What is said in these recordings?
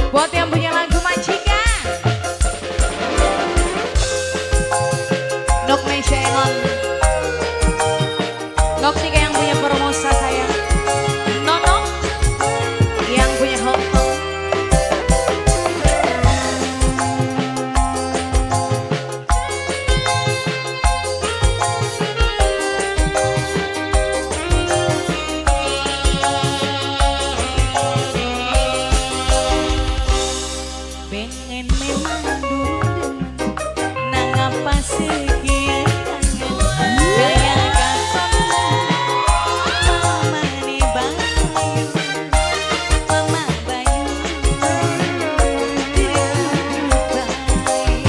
Buat yang punya lagu majikan, Nok Mesya Enon, Nok Tika yang punya Formosa sayang, Nono yang punya Hong Kong. Pengen memang dulu demen, nang apa sih kangen gaya katon mama nih bayu mama bayu diriku baik.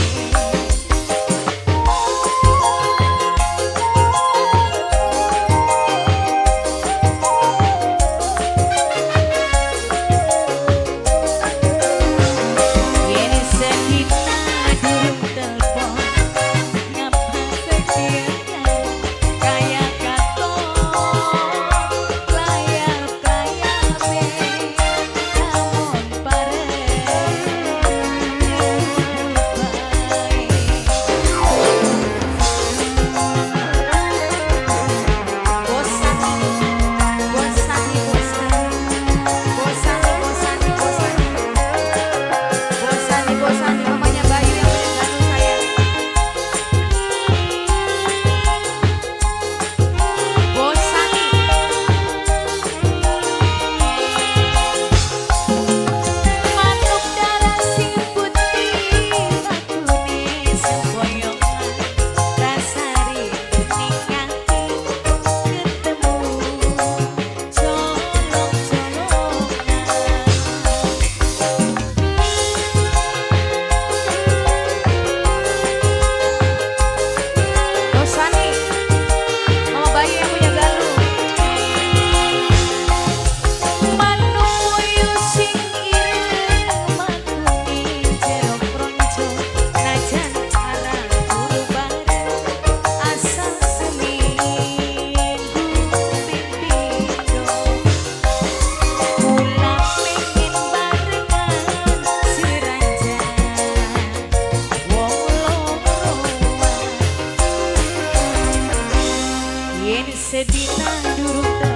Ini sedina durung telepon, ngapa sekian kayak katon layar playame namun pareng Bosani mamanya Bayu yang punya Ganu sayang. Bosani manuk darah sing putih lakune semboyongan rasari nikati ketemu Bosani, Mama Bayu yang punya Galuh. Manuk puyuh sing ireng matune jero kronco, najan arang turu bareng asal seminggu ping-pindho. Mula pengen barengan siranjan wong loroan. Yen sedina durung